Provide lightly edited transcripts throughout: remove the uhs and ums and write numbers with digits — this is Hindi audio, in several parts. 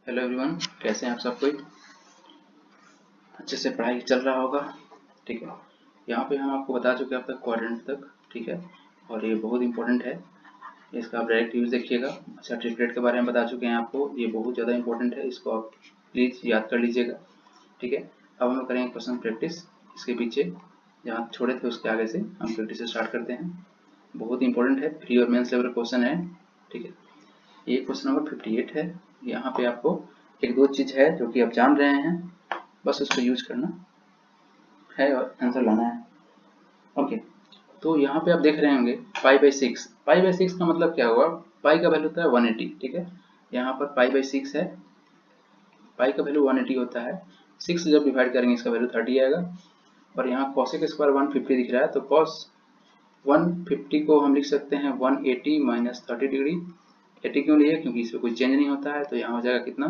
हेलो एवरीवन, कैसे हैं आप सब? कोई अच्छे से पढ़ाई चल रहा होगा। ठीक है, यहाँ पे हम आपको बता चुके हैं अब तक क्वाड्रेंट तक। ठीक है, और ये बहुत इंपॉर्टेंट है, इसका आप डायरेक्ट यूज देखिएगा। अच्छा, ट्रिपलेट के बारे में बता चुके हैं आपको, ये बहुत ज़्यादा इंपॉर्टेंट है, इसको आप प्लीज़ याद कर लीजिएगा। ठीक है, अब हम लोग करेंगे क्वेश्चन प्रैक्टिस। इसके पीछे जहाँ छोड़े थे उसके आगे से हम प्रैक्टिस स्टार्ट करते हैं। बहुत इंपॉर्टेंट है, प्री और मेंस लेवल क्वेश्चन है। ठीक है, ये क्वेश्चन नंबर 58 है। यहाँ पे आपको एक दो चीज़ है जो कि आप जान रहे हैं, बस उसको यूज करना है और आंसर लाना है। ओके, तो यहाँ पे आप देख रहे होंगे पाई/6। पाई/6 का मतलब क्या हुआ? पाई का वैल्यू होता है 180। ठीक है, यहाँ पर पाई/6 है, पाई का वैल्यू 180 होता है। 6 से जब डिवाइड करेंगे इसका वैल्यू 30 आएगा। और यहाँ कॉसेक स्क्वायर 150 दिख रहा है, तो कॉस 150 को हम लिख सकते हैं 180 माइनस 30 डिग्री। 80 क्यों लिए? क्योंकि इसमें कोई चेंज नहीं होता है, तो यहाँ हो जाएगा कितना?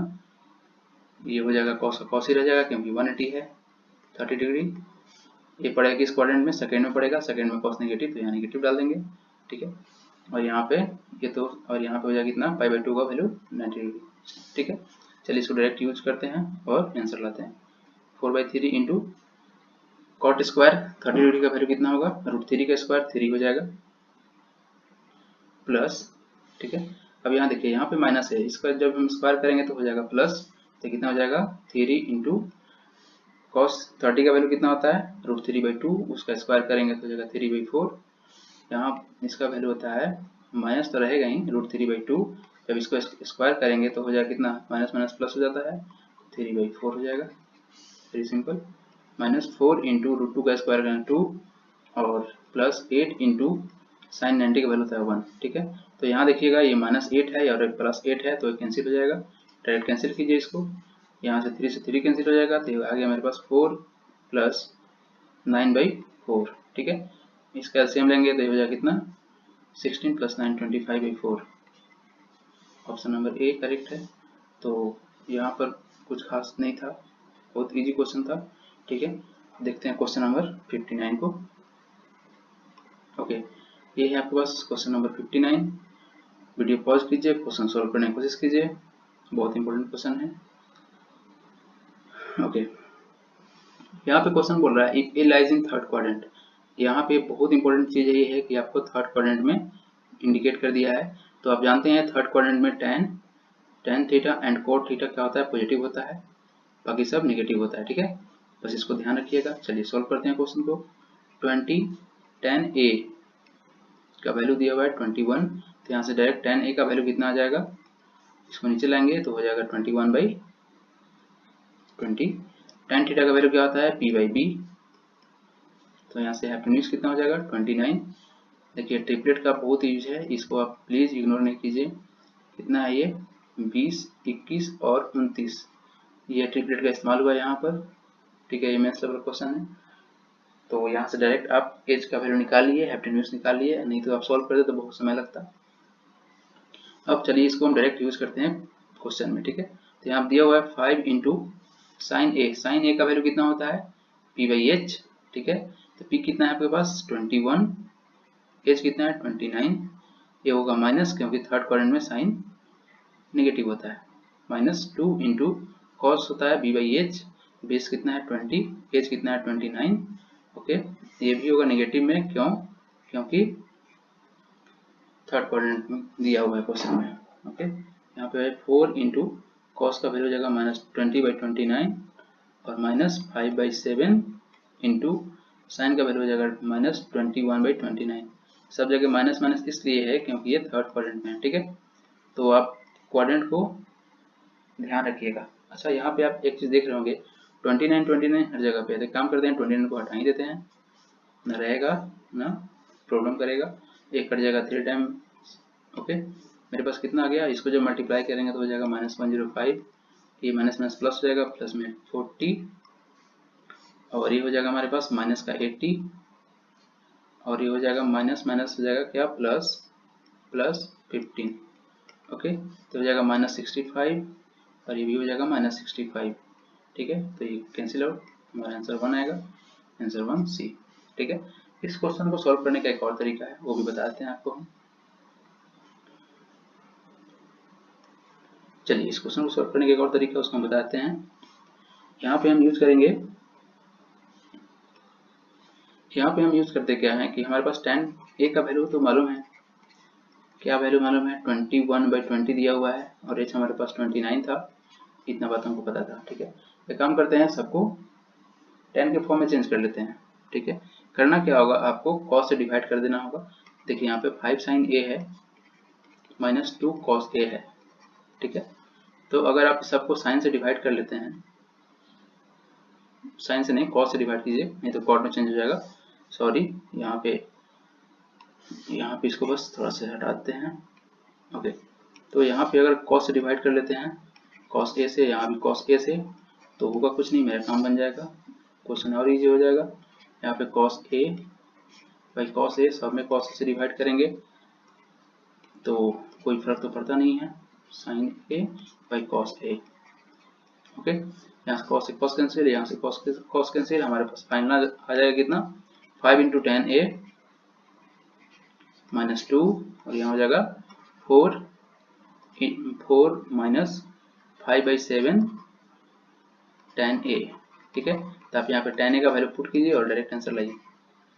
ये हो जाएगा कॉस का कॉस ही रह जाएगा, क्योंकि 180 है 30 डिग्री। ये पड़ेगा किस क्वाड्रेंट में? सेकंड में पड़ेगा। सेकंड में कॉस नेगेटिव, तो यहाँ नेगेटिव डाल देंगे। ठीक है, और यहाँ पे ये तो, और यहाँ पे हो जाएगा कितना? पाई/2 का वैल्यू 90 डिग्री। ठीक है, चलिए इसको डायरेक्ट यूज करते हैं और आंसर लाते हैं। 4/3 इंटू कॉट स्क्वायर 30 डिग्री का वैल्यू कितना होगा? √3 का स्क्वायर 3 हो जाएगा, प्लस। ठीक है, अब यहाँ देखिए, यहाँ पे माइनस है, इसका जब हम स्क्वायर करेंगे तो हो जाएगा प्लस। तो कितना हो जाएगा? 3 इंटू कॉस 30 का वैल्यू कितना होता है? √3/2, उसका स्क्वायर करेंगे तो हो जाएगा 3/4। यहाँ इसका वैल्यू होता है, माइनस तो रहेगा ही, √3/2। जब इसको स्क्वायर करेंगे तो हो जाएगा कितना? माइनस माइनस प्लस हो जाता है, 3/4 हो जाएगा। Very simple. -4 इंटू √2 का स्क्वायर करें 2, और प्लस 8 इंटू साइन 90 का वैल्यू होता है 1। ठीक है, तो यहाँ देखिएगा ये -8 है और +8 है, तो कैंसिल हो जाएगा। डायरेक्ट कैंसिल कीजिए इसको, यहाँ से 3 से 3 कैंसिल हो जाएगा, तो आ गया मेरे पास 4 प्लस 9/4। ठीक है, इसका एलसीएम लेंगे तो ये हो जाएगा कितना? 16 plus 9 25/4। Option number A correct है। तो यहाँ पर कुछ खास नहीं था, बहुत इजी क्वेश्चन था। ठीक है, देखते हैं क्वेश्चन नंबर 59 को। ओके, ये है आपके पास क्वेश्चन नंबर 59। वीडियो पॉज कीजिए, क्वेश्चन सॉल्व करने की कोशिश कीजिए, बहुत इंपॉर्टेंट क्वेश्चन है। ओके, यहाँ पे क्वेश्चन बोल रहा है if A lies in third quadrant. यहाँ पे बहुत इंपॉर्टेंट चीज़ ये है कि आपको थर्ड क्वाड्रेंट में इंडिकेट कर दिया है। तो आप जानते हैं थर्ड क्वाड्रेंट में tan theta and cot theta क्या होता है? पॉजिटिव होता है, बाकी सब नेगेटिव होता है। ठीक है, बस इसको ध्यान रखिएगा। चलिए सॉल्व करते हैं क्वेश्चन को। 20 tan a का वैल्यू दिया हुआ है 21, तो यहाँ से डायरेक्ट tan a का वैल्यू कितना आ जाएगा? इसको नीचे लाएंगे तो हो जाएगा 21/20। tan थीटा का वैल्यू क्या होता है? p/b, तो यहाँ से हाइपोटेन्यूज कितना हो जाएगा? 29। देखिए ट्रिपलेट का बहुत यूज है, इसको आप प्लीज इग्नोर नहीं कीजिए। कितना है ये? 20, 21 और 29, ये ट्रिपलेट का इस्तेमाल हुआ है यहाँ पर। ठीक है, ये मेंस लेवल क्वेश्चन है। तो यहाँ से डायरेक्ट आप एज का वैल्यू निकाल लिए, हाइपोटेन्यूज निकाल लिए, नहीं तो आप सॉल्व करते तो बहुत समय लगता। अब चलिए इसको हम डायरेक्ट यूज करते हैं क्वेश्चन में। ठीक है, तो यहाँ दिया हुआ है 5 इंटू साइन ए। साइन ए का वैल्यू कितना होता है? p/h। ठीक है, तो p कितना है आपके पास? 21, h कितना है? 29। ये होगा माइनस, क्योंकि थर्ड क्वाड्रेंट में साइन नेगेटिव होता है। -2 इंटू कॉस होता है b/h, बेस कितना है? 20, h कितना है? 29। ओके, ये भी होगा नेगेटिव में, क्यों? क्योंकि थर्ड क्वाड्रेंट में दिया हुआ है क्वेश्चन में। ओके, यहाँ पे 4 इंटू कॉस का वैल्यू हो जाएगा -20/29, और -5/7 इंटू साइन का वैल्यू हो जाएगा -21/29। सब जगह माइनस माइनस इसलिए है क्योंकि ये थर्ड क्वाड्रेंट में है। ठीक है, तो आप क्वाड्रेंट को ध्यान रखिएगा। अच्छा, यहाँ पे आप एक चीज़ देख रहे होंगे 29 हर जगह पे है, तो काम करते हैं 29 को हटा ही देते हैं, ना रहेगा ना प्रॉब्लम करेगा, एक कट जाएगा 3 टाइम। ओके, मेरे पास कितना आ गया? इसको जब मल्टीप्लाई करेंगे तो हो जाएगा -105, ये माइनस माइनस प्लस हो जाएगा, प्लस में 40, और ये हो जाएगा हमारे पास माइनस का 80, और ये हो जाएगा माइनस माइनस हो जाएगा क्या? प्लस 15। ओके, तो हो जाएगा -65, और ये भी हो जाएगा -65। ठीक है, तो ये कैंसिल आउट, हमारा आंसर 1 आएगा, आंसर 1 सी। ठीक है, इस क्वेश्चन को सॉल्व करने का एक और तरीका है, वो भी बताते हैं आपको हम। चलिए इस क्वेश्चन को सॉल्व करने के एक और तरीका उसको हम बताते हैं। यहाँ पे हम यूज करेंगे, यहाँ पे हम यूज करते क्या है कि हमारे पास tan a का वैल्यू तो मालूम है, क्या वैल्यू मालूम है, 21/20 दिया हुआ है और h हमारे पास 29 था, इतना बात हमको पता था। ठीक है, एक काम करते हैं, सबको tan के फॉर्म में चेंज कर लेते हैं। ठीक है, करना क्या होगा, आपको cos से डिवाइड कर देना होगा। देखिए यहाँ पे 5 sin a है माइनस 2 cos a है। ठीक है, तो अगर आप सबको साइन से डिवाइड कर लेते हैं, साइन से नहीं cos से डिवाइड कीजिए, नहीं तो कॉट में चेंज हो जाएगा। सॉरी, यहाँ पे इसको बस थोड़ा सा हटाते हैं। ओके, तो यहाँ पे अगर cos से डिवाइड कर लेते हैं, cos a से, यहाँ भी cos a से, तो होगा कुछ नहीं, मेरा काम बन जाएगा, क्वेश्चन और इजी हो जाएगा। यहाँ पे cos a by cos a, सब में cos a से डिवाइड करेंगे तो कोई फर्क तो पड़ता नहीं है, sin a by cos a। Okay, यहाँ से cos से cos कैंसिल, यहाँ से cos कैंसिल, हमारे पास फाइनल आ जाएगा कितना, 5 इंटू tan a माइनस 2, और यहाँ हो जाएगा 4 माइनस 5/7 tan a। ठीक है, तो आप यहाँ पे tan a का वैल्यू पुट कीजिए और डायरेक्ट आंसर लाइए।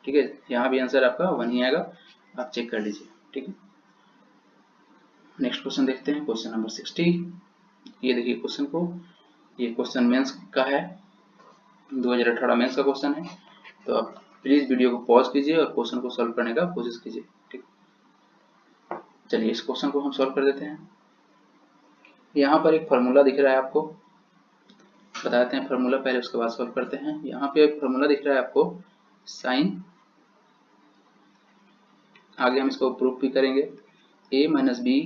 ठीक है, यहाँ भी आंसर आपका 1 ही आएगा, आप चेक कर लीजिए। ठीक है, नेक्स्ट क्वेश्चन देखते हैं, क्वेश्चन नंबर 60। ये देखिए क्वेश्चन को, ये क्वेश्चन मेंस का है, 2018 मेंस का क्वेश्चन है, तो आप प्लीज वीडियो को पॉज कीजिए और क्वेश्चन को सॉल्व करने का कोशिश कीजिए। ठीक, चलिए इस क्वेश्चन को हम सॉल्व कर देते हैं। यहाँ पर एक फार्मूला दिख रहा है आपको, बताते हैं फार्मूला पहले, उसके बाद सॉल्व करते हैं। यहाँ पे एक फार्मूला दिख रहा है आपको, साइन, आगे हम इसको प्रूफ भी करेंगे, a माइनस बी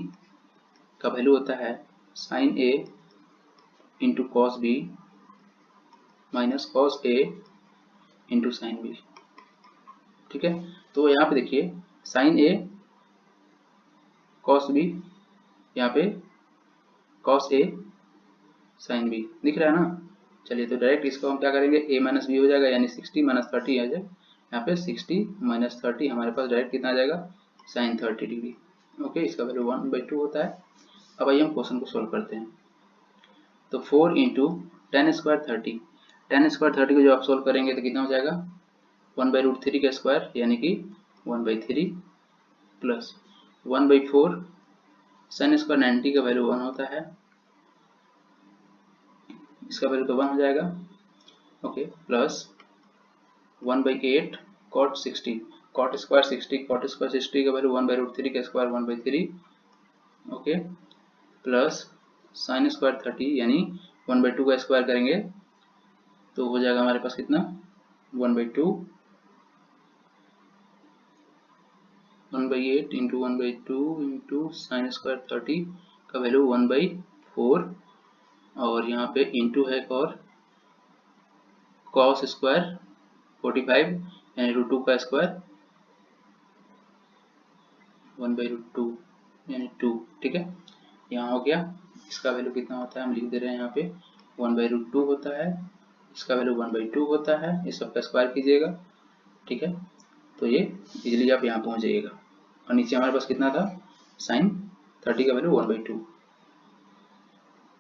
का वैल्यू होता है sine a into cos b minus cos a into sine b. ठीक है, तो यहाँ पे देखिए साइन a कॉस बी, यहाँ पे कॉस a साइन बी दिख रहा है ना। चलिए तो डायरेक्ट इसको हम क्या करेंगे, a माइनस बी हो जाएगा, यानी 60 माइनस 30 आ जाए, यहाँ पे 60 माइनस 30 हमारे पास डायरेक्ट कितना आ जाएगा, साइन 30 डिग्री। ओके, इसका वैल्यू 1/2 होता है। अब आइए हम क्वेश्चन को सोल्व करते हैं। तो 4 into ten square 30, ten square 30 को जो आप सोल्व करेंगे तो कितना हो जाएगा, 1/√3 का स्क्वायर यानी कि 1/3 प्लस 1/4, साइन स्क्वायर 90 का वैल्यू 1 होता है, इसका वैल्यू तो 1 हो जाएगा। Okay, plus 1/8 cot 60, cot square 60, cot square 60 का वैल्यू 1/√3 का square 1/3। Okay, plus sine square 30 यानी 1/2 का स्क्वायर करेंगे तो हो जाएगा हमारे पास कितना, 1/2, 1/8 इंटू 1/2 इंटू साइन स्क्वायर 30 का वैल्यू 1/4, और यहाँ पे इंटू है और कॉस स्क्वायर 45 यानी √2 का स्क्वायर 1/√2 यानी 2। ठीक है, यहाँ हो गया, इसका वैल्यू कितना होता है हम लिख दे रहे हैं यहाँ पे 1/√2 होता है, इसका वैल्यू 1/2 होता है, इस सब का स्क्वायर कीजिएगा। ठीक है, तो ये इजीली आप यहाँ पहुँच जाइएगा, और नीचे हमारे पास कितना था, साइन 30 का वैल्यू 1/2।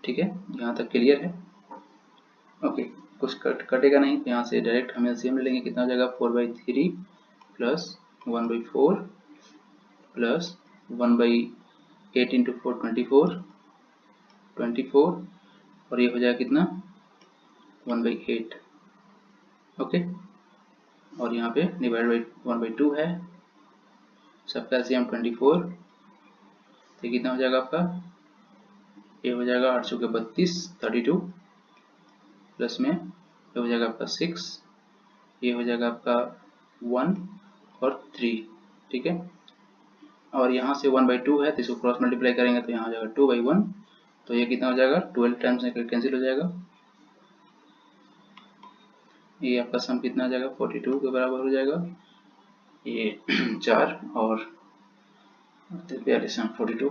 ठीक है, यहाँ तक क्लियर है। ओके, कुछ कटेगा नहीं, यहाँ से डायरेक्ट हम एलसीएम ले लेंगे, कितना हो जाएगा 4/3 प्लस 1/4 प्लस 1/8 इंटू 4 24, और ये हो जाएगा कितना 1/8। ओके, और यहाँ पे डिवाइड बाई 1/2 है, सबका एलसीएम 24, तो कितना हो जाएगा आपका, ये हो जाएगा 8 चौके 32, 32 प्लस में ये हो जाएगा आपका 6, ये हो जाएगा आपका 1 और 3। ठीक है, और यहाँ से 1/2 है तो इसको क्रॉस मल्टीप्लाई करेंगे तो यहाँ हो जाएगा 2/1, तो ये कितना हो जाएगा 12 टाइम्स कैंसिल हो जाएगा, ये आपका सम कितना आ जाएगा 42 के बराबर हो जाएगा, ये 4 और 42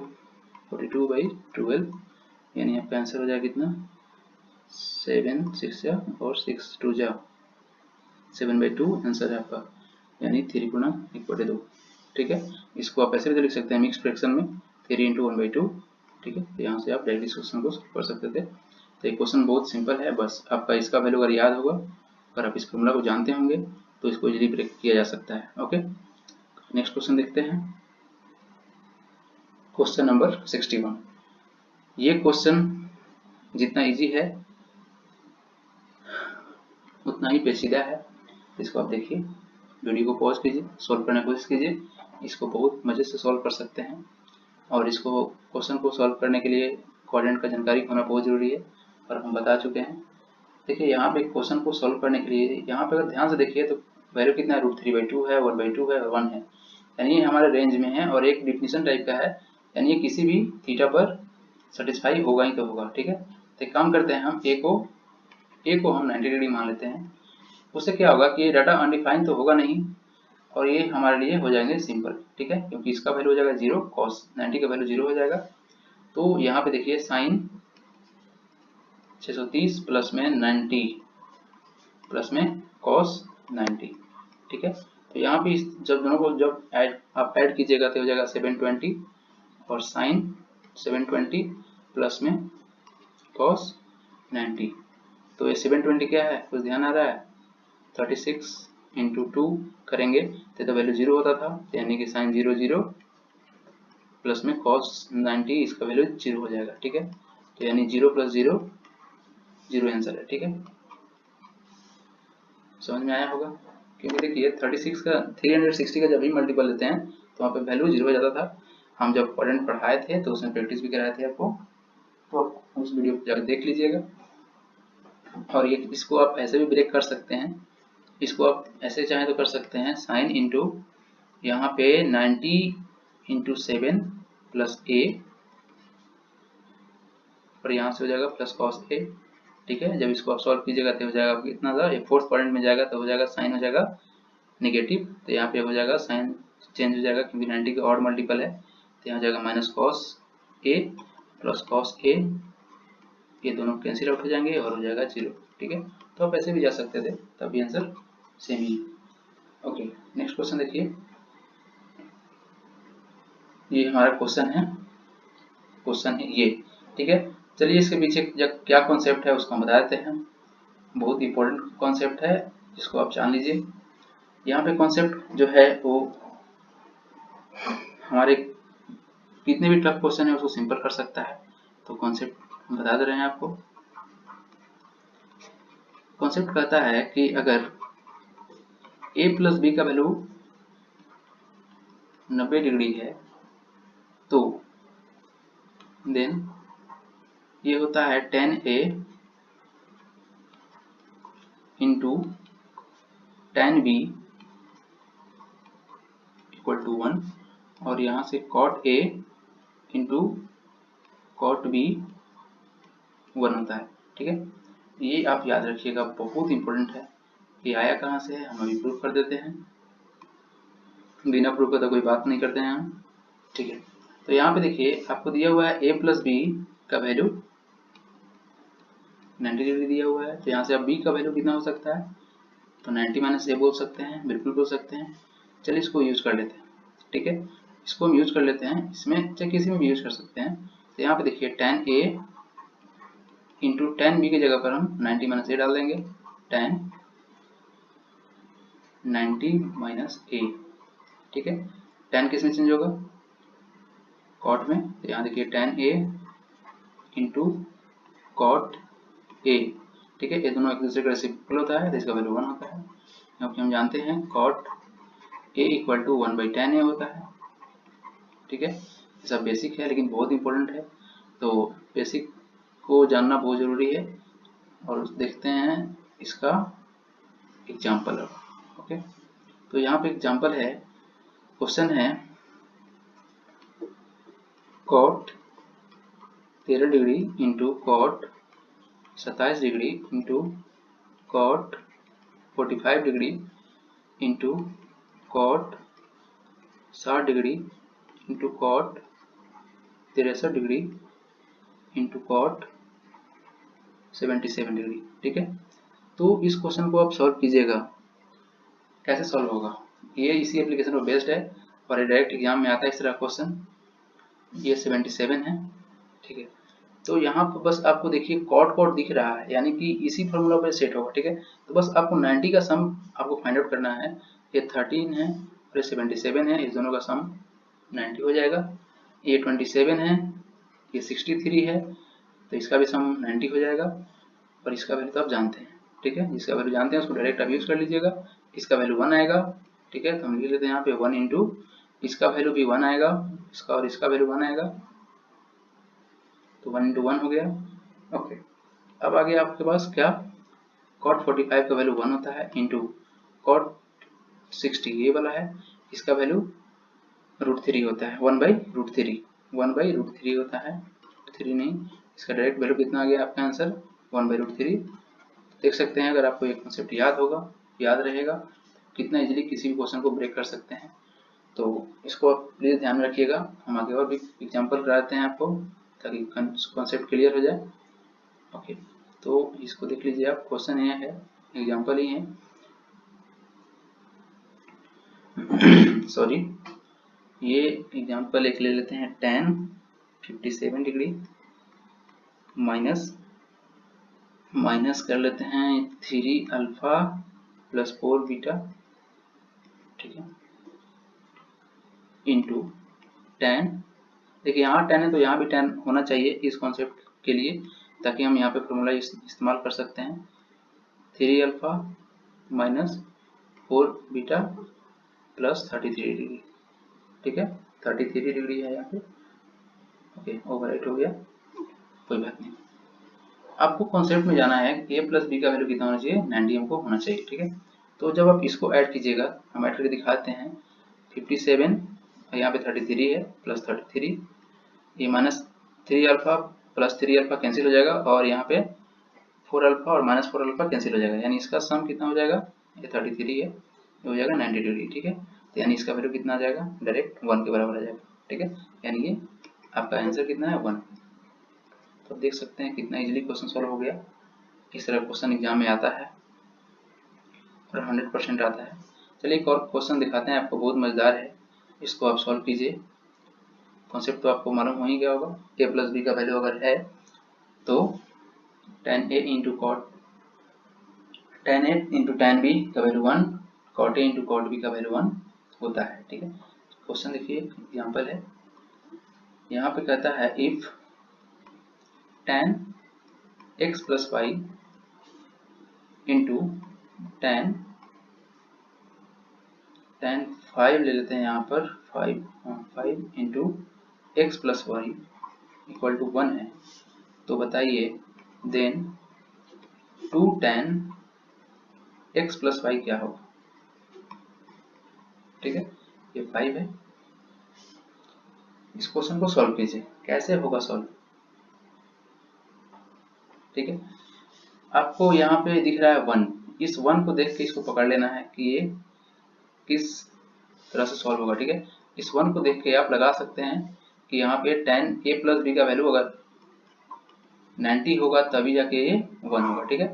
42/12, यानी आपका आंसर हो जाएगा कितना 7 6 जा और 6 2 जा 7/2 आंसर है आपका, यानी 3 गुना 1/2। ठीक है, इसको आप ऐसे भी लिख सकते हैं मिक्स फ्रैक्शन में 3 इंटू 1/2 ठीक है। तो यहाँ से आप डायरेक्ट इस क्वेश्चन को सॉल्व कर सकते थे। तो ये क्वेश्चन बहुत सिंपल है, बस आपका इसका वैल्यू अगर याद होगा, अगर आप इस फॉर्मूला को जानते होंगे तो इसको इजीली ब्रेक किया जा सकता है। ओके, नेक्स्ट क्वेश्चन देखते हैं, क्वेश्चन नंबर 61। ये क्वेश्चन जितना इजी है उतना ही पेचीदा है। इसको आप देखिए, वीडियो को पॉज कीजिए, सॉल्व करने की कोशिश कीजिए, इसको बहुत मजे से सॉल्व कर सकते हैं। और इसको क्वेश्चन को सॉल्व करने के लिए कोऑर्डिनेट का जानकारी होना बहुत जरूरी है, और हम बता चुके हैं। देखिए यहाँ पे क्वेश्चन को सॉल्व करने के लिए, यहाँ पे अगर ध्यान से देखिए तो वैल्यू कितना है, √3/2 है, 1/2 है और 1 है, यानी ये हमारे रेंज में है और एक डिफिनीशन टाइप का है, यानी ये किसी भी थीटा पर सेटिस्फाई होगा ही तो होगा। ठीक है, तो एक काम करते हैं, हम ए को हम 90 डिग्री मान लेते हैं। उससे क्या होगा कि ये डाटा अनडिफाइंड तो होगा नहीं, और ये हमारे लिए हो जाएंगे सिंपल। ठीक है, क्योंकि इसका वैल्यू हो जाएगा 0, कॉस 90 का वैल्यू 0 हो जाएगा। तो यहाँ पे देखिए साइन 630 प्लस में 90 प्लस में कॉस 90। ठीक है, तो यहाँ पे जब दोनों को जब आप ऐड कीजिएगा तो हो जाएगा 720 और साइन 720 प्लस में कॉस 90। तो ये 720 क्या है, कुछ ध्यान आ रहा है, 36 इंटू 2 करेंगे तो वैल्यू 0 होता था, यानी कि साइन 0 0 प्लस में कॉस 90, इसका वैल्यू 0 हो जाएगा। ठीक है, तो यानी 0 प्लस 0 0 आंसर है। ठीक है, समझ में आया होगा, क्योंकि देखिए 36 का 360 का जब भी मल्टीपल लेते हैं तो वहाँ पे वैल्यू 0 हो जाता था। हम जब कोऑर्डिनेट पढ़ाए थे तो उसमें प्रैक्टिस भी कराए थे आपको, तो आप उस वीडियो को जाकर देख लीजिएगा। और ये इसको आप ऐसे भी ब्रेक कर सकते हैं, इसको आप ऐसे चाहें तो कर सकते हैं, साइन इंटू यहाँ पे 90 इंटू 7 प्लस ए, और यहाँ से हो जाएगा प्लस कॉस ए। ठीक है, जब इसको आप सॉल्व कीजिएगा तो हो जाएगा कितना था, फोर्थ क्वाड्रेंट में जाएगा तो हो जाएगा साइन हो जाएगा नेगेटिव, तो यहाँ पे हो जाएगा साइन चेंज हो जाएगा क्योंकि 90 का ऑड मल्टीपल है, तो यहाँ हो जाएगा minus cos A plus cos A, ये दोनों कैंसिल आउट हो जाएंगे और हो जाएगा 0। ठीक है, तो आप ऐसे भी जा सकते थे, तब भी आंसर सेम ही। ओके, नेक्स्ट क्वेश्चन देखिए, ये हमारा क्वेश्चन है ये। ठीक है, चलिए इसके पीछे क्या कॉन्सेप्ट है उसको हम बता देते हैं। बहुत इंपॉर्टेंट कॉन्सेप्ट है, जिसको आप जान लीजिए। यहाँ पे कॉन्सेप्ट जो है वो हमारे कितने भी टफ क्वेश्चन है उसको सिंपल कर सकता है। तो कॉन्सेप्ट हम बता दे रहे हैं आपको। कॉन्सेप्ट कहता है कि अगर a प्लस बी का वैल्यू 90 डिग्री है तो देन ये होता है tan a into tan b equal to 1, और यहाँ से cot a into cot b 1 होता है। ठीक है, ये आप याद रखिएगा, बहुत इंपॉर्टेंट है। ये आया कहाँ से है, हम अभी प्रूव कर देते हैं, बिना प्रूव का तो कोई बात नहीं करते हैं हम। ठीक है, तो यहाँ पे देखिए आपको दिया हुआ है a प्लस बी का वैल्यू 90 डिग्री दिया हुआ है, तो यहाँ से अब b का वैल्यू कितना हो सकता है, तो 90 माइनस a बोल सकते हैं, बिल्कुल बोल सकते हैं। चलिए इसको यूज कर लेते हैं। ठीक है, इसको हम यूज कर लेते हैं, इसमें चाहे किसी में भी यूज कर सकते हैं। तो यहाँ पे देखिए tan a into tan b की जगह पर हम 90 माइनस a डाल देंगे, tan 90 माइनस a। ठीक है, tan किस में चेंज होगा, कॉट में, तो यहाँ देखिए tan a into cot a। ठीक है, ये दोनों एक दूसरे का रेसिप्रोकल होता है तो इसका वैल्यू 1 होता है, क्योंकि हम जानते हैं cot a equal to 1/tan a होता है। ठीक है, सब बेसिक है लेकिन बहुत इंपॉर्टेंट है, तो बेसिक को जानना बहुत ज़रूरी है। और देखते हैं इसका एग्जाम्पल अब। ओके, तो यहाँ पे एग्जाम्पल है, क्वेश्चन है cot 13 degree into cot 27 degree into cot 45 degree into cot 60 degree into cot 63 degree into cot 77 degree. ठीक है, तो इस क्वेश्चन को आप सॉल्व कीजिएगा, कैसे सॉल्व होगा, ये इसी एप्लीकेशन पर बेस्ड है और ये डायरेक्ट एग्जाम में आता है इस तरह क्वेश्चन। ये 77 है ठीक है। तो यहाँ पर बस आपको देखिए कॉट दिख रहा है, यानी कि इसी फॉर्मूला पे सेट होगा, ठीक है। तो बस आपको 90 का सम आपको फाइंड आउट करना है। ये 13 है और ये 77 है, इस दोनों का सम 90 हो जाएगा। ये 27 है, ये 63 है, तो इसका भी सम 90 हो जाएगा। और इसका वैल्यू तो आप जानते हैं, ठीक है। जिसका वैल्यू जानते हैं उसको डायरेक्ट आप यूज कर लीजिएगा। इसका वैल्यू 1 आएगा, ठीक है। तो हम लिख लेते हैं यहाँ पे 1 इंटू इसका वैल्यू भी 1 आएगा, इसका और इसका वैल्यू 1 आएगा, तो 1 इंटू 1 हो गया। ओके, अब आगे आपके पास क्या, cot 45 का वैल्यू 1 होता है इंटू cot 60 ये वाला है, इसका वैल्यू √3 होता है, 1/√3, 1/√3 होता है, 3 नहीं, इसका डायरेक्ट वैल्यू कितना आ गया आपका आंसर 1/√3। देख सकते हैं अगर आपको ये कॉन्सेप्ट याद होगा, याद रहेगा, कितना इजीली किसी भी क्वेश्चन को ब्रेक कर सकते हैं। तो इसको आप प्लीज ध्यान में रखिएगा। हम आगे और भी एग्जांपल कराते हैं आपको ताकि कॉन्सेप्ट क्लियर हो जाए। ओके, तो इसको देख लीजिए आप, क्वेश्चन ये है, एग्जांपल ही है सॉरी, ये एग्जांपल एक ले लेते हैं, tan 57 डिग्री माइनस कर लेते हैं 3 अल्फा प्लस 4 बीटा, ठीक है, इंटू tan, देखिए यहाँ tan है तो यहाँ भी tan होना चाहिए इस कॉन्सेप्ट के लिए, ताकि हम यहाँ पे फॉर्मूला इस्तेमाल कर सकते हैं। 3 alpha minus 4 beta plus 33 degree, ठीक है, 33 डिग्री है यहाँ पे। ओके, ओवरराइट हो गया, कोई बात नहीं। आपको कॉन्सेप्ट में जाना है कि a प्लस बी का वैल्यू कितना होना चाहिए, 90 हमको होना चाहिए, ठीक है। तो जब आप इसको ऐड कीजिएगा, हम ऐड करके दिखाते हैं, 57 और यहाँ पे 33 है, प्लस 33, ये minus 3 alpha plus 3 alpha cancel हो जाएगा, और यहाँ पे 4 अल्फा और माइनस 4 अल्फा कैंसिल हो जाएगा, यानी इसका सम कितना हो जाएगा, ये 33 है, ये हो जाएगा 90 डिग्री, ठीक है। तो यानी इसका वैल्यू कितना आ जाएगा, डायरेक्ट 1 के बराबर आ जाएगा, ठीक है। यानी ये आपका आंसर कितना है, 1। तो देख सकते हैं कितना इजीली क्वेश्चन सॉल्व हो गया। इस तरह क्वेश्चन एग्जाम में आता है और 100% आता है। चलिए एक और क्वेश्चन दिखाते हैं आपको, बहुत मजेदार है, इसको आप सॉल्व कीजिए। कॉन्सेप्ट तो आपको मालूम हो ही गया होगा, a प्लस बी का वैल्यू अगर है तो tan a into cot, tan a into tan b का value 1, cot a into cot b का वैल्यू 1 होता है, ठीक है। क्वेश्चन देखिए, एग्जाम्पल है, यहाँ पे कहता है if tan x plus y into tan 5 ले लेते हैं यहाँ पर, 5 into x plus y equal to 1 है, तो बताइए then 2 tan x plus y क्या होगा, ठीक है। ये 5 है, इस क्वेश्चन को सॉल्व कीजिए, कैसे होगा सॉल्व, ठीक है। आपको यहाँ पे दिख रहा है 1, इस 1 को देख के इसको पकड़ लेना है कि ये किस तरह से सॉल्व होगा, ठीक है। इस 1 को देख के आप लगा सकते हैं कि यहाँ पे tan a प्लस b का वैल्यू अगर 90 होगा तभी जाके ये 1 होगा, ठीक है।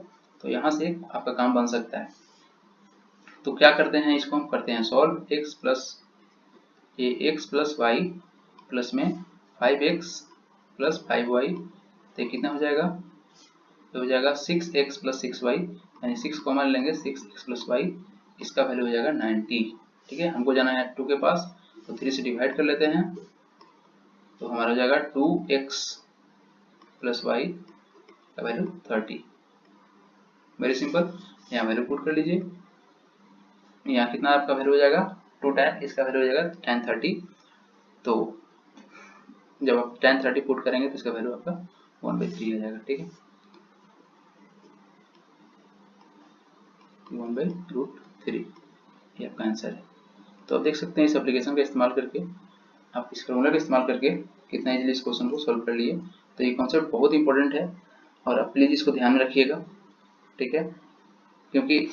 तो यहाँ से आपका काम बन सकता है। तो क्या करते हैं, इसको हम करते हैं solve, x plus y plus में 5x प्लस 5y, तो कितना हो जाएगा, तो हो जाएगा 6x प्लस 6y, यानी 6 कॉमन लेंगे, 6x प्लस y, इसका वैल्यू हो जाएगा 90, ठीक है। हमको जाना है 2 के पास, तो 3 से डिवाइड कर लेते हैं, तो हमारा हो जाएगा 2x प्लस y का वैल्यू 30, वेरी सिंपल। यहाँ वैल्यू पुट कर लीजिए, यहाँ कितना आपका वैल्यू हो जाएगा 2 tan, इसका वैल्यू हो जाएगा tan 30, तो जब आप tan 30 पुट करेंगे तो इसका वैल्यू आपका 1/3 आ जाएगा, ठीक है, 1/√3, ये आपका आंसर है। तो आप देख सकते हैं इस एप्लीकेशन का इस्तेमाल करके, आप इस फॉर्मूला का इस्तेमाल करके कितना इजीली इस क्वेश्चन को सॉल्व कर लिए। तो ये कॉन्सेप्ट बहुत इंपॉर्टेंट है और आप प्लीज इसको ध्यान में रखिएगा, ठीक है, क्योंकि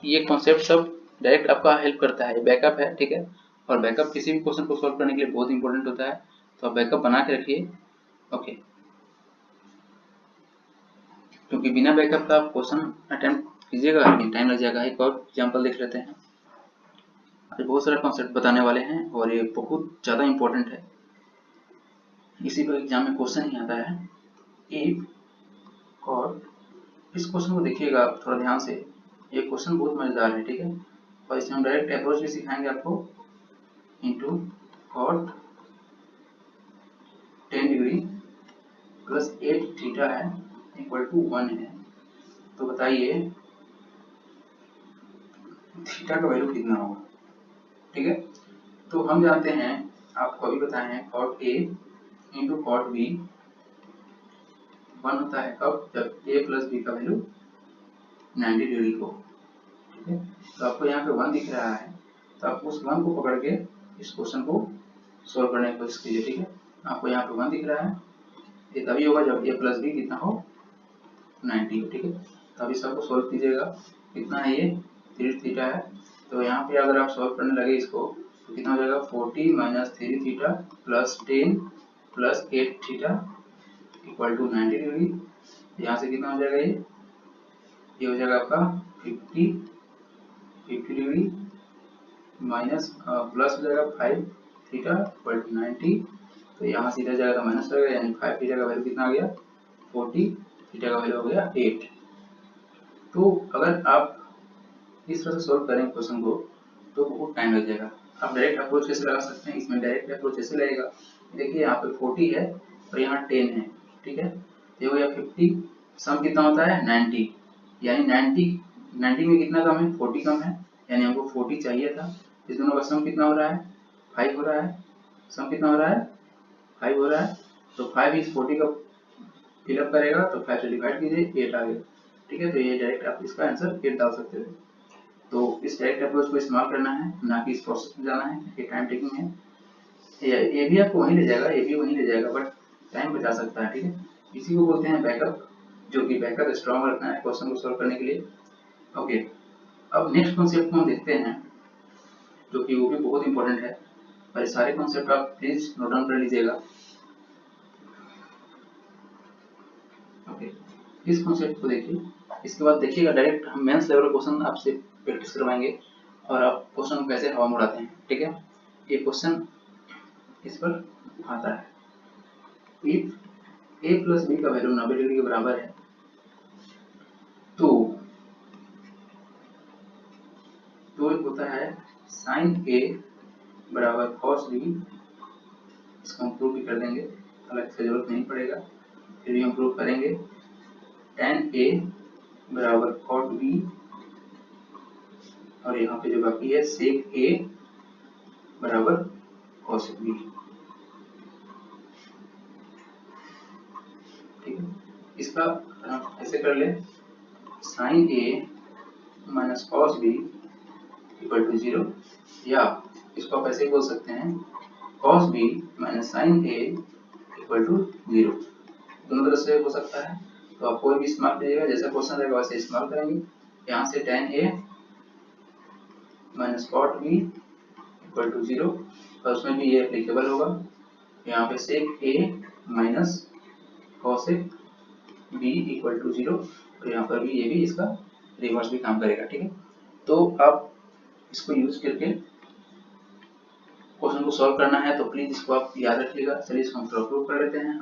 ये कॉन्सेप्ट सब डायरेक्ट आपका हेल्प करता है, बैकअप है, ठीक है। और बैकअप किसी भी क्वेश्चन को सॉल्व करने के लिए बहुत इंपॉर्टेंट होता है, तो आप बैकअप बना के रखिए, ओके, क्योंकि बिना बैकअप का आप क्वेश्चन अटेम्प्ट कीजिएगा लेकिन टाइम लग जाएगा। एक और एग्जाम्पल देख लेते हैं, आज बहुत सारे कॉन्सेप्ट बताने वाले हैं और ये बहुत ज़्यादा इंपॉर्टेंट है। इसी पर एग्जाम में क्वेश्चन ही आता है इफ कॉट। इस क्वेश्चन को देखिएगा आप थोड़ा ध्यान से, ये क्वेश्चन बहुत मजेदार है, ठीक है। और इसमें हम डायरेक्ट अप्रोच भी सिखाएंगे आपको। Into cot 10 degree plus 8 theta है इक्वल टू 1 है। तो बताइए थीटा का वैल्यू कितना होगा, ठीक है। तो हम जानते हैं, आपको अभी बताए हैं, cot a into cot b 1 होता है कब, जब ए प्लस बी का वैल्यू 90 डिग्री को, ठीक है। तो आपको यहाँ पे 1 दिख रहा है, तो आप उस 1 को पकड़ के इस क्वेश्चन को सोल्व करने की कोशिश कीजिए, ठीक है। आपको यहाँ पे 1 दिख रहा है, ये तभी होगा जब ए प्लस बी कितना हो 90 हो, ठीक है। तो अभी सबको सोल्व कीजिएगा। कितना है ये 3 थीटा है, तो यहाँ पे अगर आप सोल्व करने लगे इसको तो कितना हो जाएगा 40 minus 3 theta plus 10 plus 8 theta equal to 90 degree. यहाँ से कितना हो जाएगा ये हो जाएगा आपका 50 डिग्री माइनस प्लस हो जाएगा 5 थीटा इक्वल टू 90। तो यहाँ सीधा जाएगा तो माइनस रहेगा, यानी 5 थीटा का वैल्यू कितना आ गया 40, थीटा का वैल्यू हो गया 8। तो अगर आप इस तरह से सोल्व करें क्वेश्चन को तो बहुत टाइम लग जाएगा। आप डायरेक्ट अप्रोच कैसे लगा सकते हैं, इसमें डायरेक्ट अप्रोच कैसे लगेगा, देखिए यहाँ पे 40 है और यहाँ 10 है, ठीक है। ये हो गया 50, सम कितना होता है 90, यानी 90 में कितना कम है 40 कम है, यानी हमको 40 चाहिए था। इस दोनों का सम कितना हो रहा है 5 हो रहा है, सम कितना हो रहा है 5 हो रहा है। तो 5 इस 40 का फिलअप करेगा तो 5 से डिवाइड कीजिए 8 आ गया, ठीक है। तो ये डायरेक्ट आप इसका आंसर 8 डाल सकते हो। तो इस डायरेक्ट अप्रोच को इस्तेमाल करना है, ना कि इस प्रोसेस में जाना है, ये टाइम टेकिंग है। ये भी आपको वहीं ले जाएगा, ये भी वहीं ले जाएगा, बट टाइम बचा सकता है, ठीक है। इसी को बोलते हैं बैकअप, जो कि बैकअप स्ट्रॉन्ग रखना है क्वेश्चन को सोल्व करने के लिए। ओके, अब नेक्स्ट कॉन्सेप्ट को हम देखते हैं, जो कि वो भी बहुत इंपॉर्टेंट है, और ये सारे कॉन्सेप्ट आप प्लीज नोट डाउन कर लीजिएगा। ओके, इस कॉन्सेप्ट को देखिए, इसके बाद देखिएगा डायरेक्ट हम मेंस लेवल क्वेश्चन आपसे प्रैक्टिस करवाएंगे और आप क्वेश्चन को कैसे हवा में उड़ाते हैं, ठीक है। ये क्वेश्चन इस पर आता है, इफ ए प्लस बी का वैल्यू 90 डिग्री के बराबर है तो एक होता है साइन ए बराबर कॉस बी। इसको हम प्रूव भी कर देंगे, अलग से जरूरत नहीं पड़ेगा, फिर भी हम प्रूव करेंगे। tan ए बराबर कॉट बी, और यहाँ पे जो बाकी है सेक ए बराबर कॉस बी, ठीक है। इसका ऐसे कर ले, sine a minus cos b equal to 0, या इसको आप ऐसे बोल सकते हैं cos b minus sine a equal to 0। दोनों तरह से हो सकता है, तो आप कोई भी इस्तेमाल कीजिएगा, जैसा क्वेश्चन रहेगा वैसे इस्तेमाल करेंगे। यहाँ से tan A minus cot B equal to 0, और उसमें भी ये एप्लीकेबल होगा। यहाँ पे sec A minus cosec B equal to 0, और यहाँ पर भी ये भी इसका रिवर्स भी काम करेगा, ठीक है। तो आप इसको यूज करके क्वेश्चन को सॉल्व करना है, तो प्लीज इसको आप याद रखिएगा। चलिए इसको हम प्रूव कर लेते हैं।